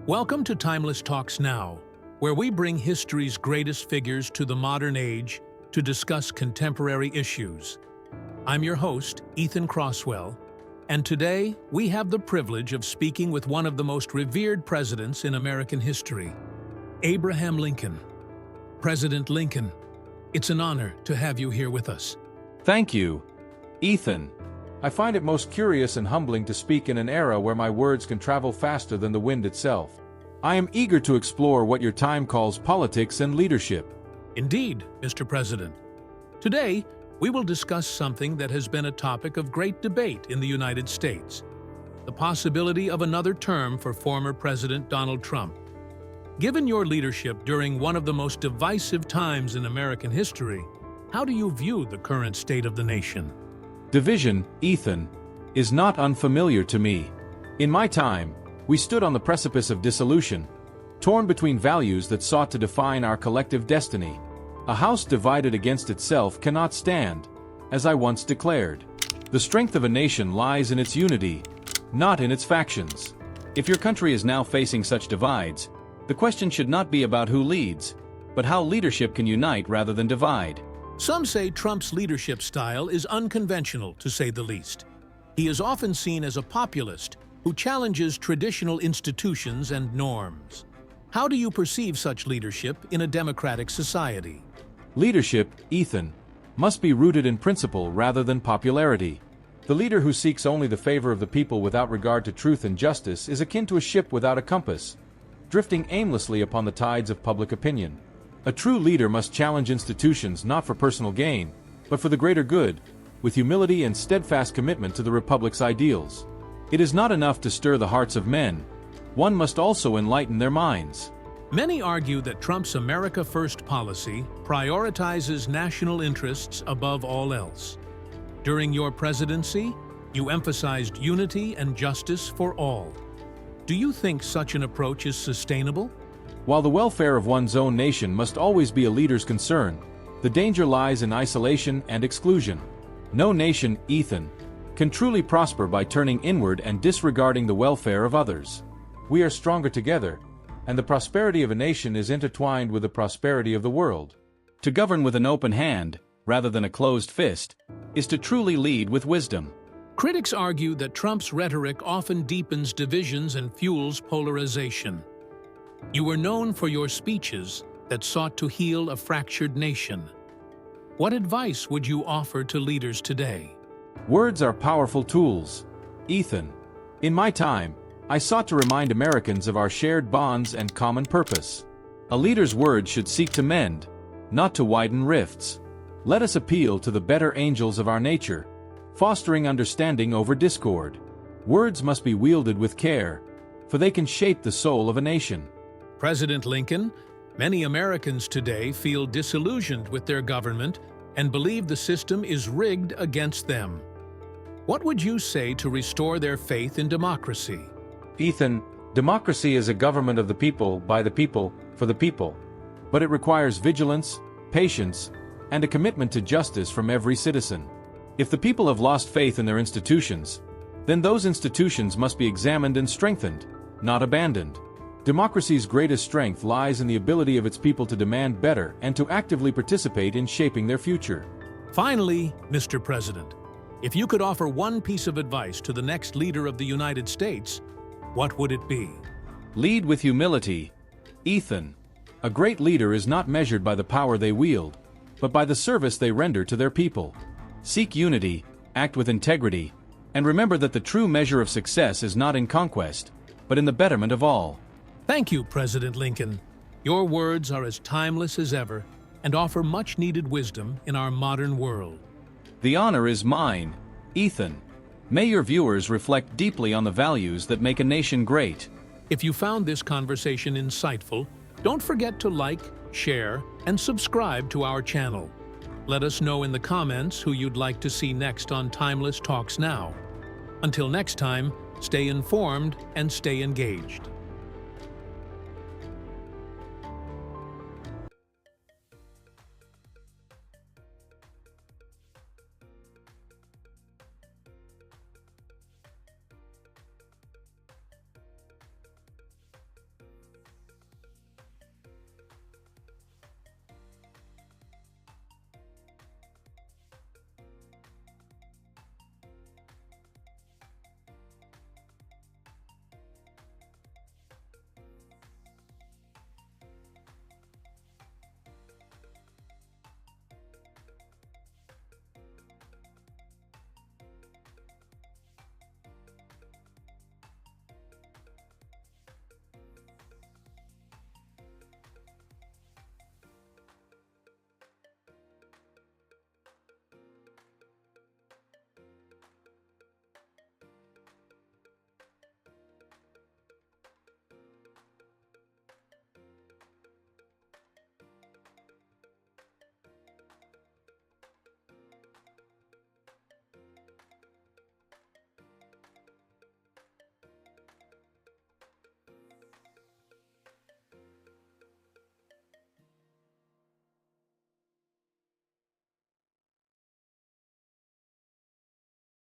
Welcome to Timeless Talks Now, where we bring history's greatest figures to the modern age to discuss contemporary issues. I'm your host, Ethan Crosswell, and today we have the privilege of speaking with one of the most revered presidents in American history, Abraham Lincoln. President Lincoln, it's an honor to have you here with us. Thank you, Ethan. I find it most curious and humbling to speak in an era where my words can travel faster than the wind itself. I am eager to explore what your time calls politics and leadership. Indeed, Mr. President. Today, we will discuss something that has been a topic of great debate in the United States: the possibility of another term for former President Donald Trump. Given your leadership during one of the most divisive times in American history, how do you view the current state of the nation? Division, Ethan, is not unfamiliar to me. In my time, we stood on the precipice of dissolution, torn between values that sought to define our collective destiny. A house divided against itself cannot stand, as I once declared. The strength of a nation lies in its unity, not in its factions. If your country is now facing such divides, the question should not be about who leads, but how leadership can unite rather than divide. Some say Trump's leadership style is unconventional, to say the least. He is often seen as a populist who challenges traditional institutions and norms. How do you perceive such leadership in a democratic society? Leadership, Ethan, must be rooted in principle rather than popularity. The leader who seeks only the favor of the people without regard to truth and justice is akin to a ship without a compass, drifting aimlessly upon the tides of public opinion. A true leader must challenge institutions not for personal gain, but for the greater good, with humility and steadfast commitment to the Republic's ideals. It is not enough to stir the hearts of men. One must also enlighten their minds. Many argue that Trump's America First policy prioritizes national interests above all else. During your presidency, you emphasized unity and justice for all. Do you think such an approach is sustainable? While the welfare of one's own nation must always be a leader's concern, the danger lies in isolation and exclusion. No nation, Ethan, can truly prosper by turning inward and disregarding the welfare of others. We are stronger together, and the prosperity of a nation is intertwined with the prosperity of the world. To govern with an open hand, rather than a closed fist, is to truly lead with wisdom. Critics argue that Trump's rhetoric often deepens divisions and fuels polarization. You were known for your speeches that sought to heal a fractured nation. What advice would you offer to leaders today? Words are powerful tools, Ethan. In my time, I sought to remind Americans of our shared bonds and common purpose. A leader's words should seek to mend, not to widen rifts. Let us appeal to the better angels of our nature, fostering understanding over discord. Words must be wielded with care, for they can shape the soul of a nation. President Lincoln, many Americans today feel disillusioned with their government and believe the system is rigged against them. What would you say to restore their faith in democracy? Ethan, democracy is a government of the people, by the people, for the people. But it requires vigilance, patience, and a commitment to justice from every citizen. If the people have lost faith in their institutions, then those institutions must be examined and strengthened, not abandoned. Democracy's greatest strength lies in the ability of its people to demand better and to actively participate in shaping their future. Finally, Mr. President, if you could offer one piece of advice to the next leader of the United States, what would it be? Lead with humility, Ethan. A great leader is not measured by the power they wield, but by the service they render to their people. Seek unity, act with integrity, and remember that the true measure of success is not in conquest, but in the betterment of all. Thank you, President Lincoln. Your words are as timeless as ever and offer much-needed wisdom in our modern world. The honor is mine, Ethan. May your viewers reflect deeply on the values that make a nation great. If you found this conversation insightful, don't forget to like, share, and subscribe to our channel. Let us know in the comments who you'd like to see next on Timeless Talks Now. Until next time, stay informed and stay engaged.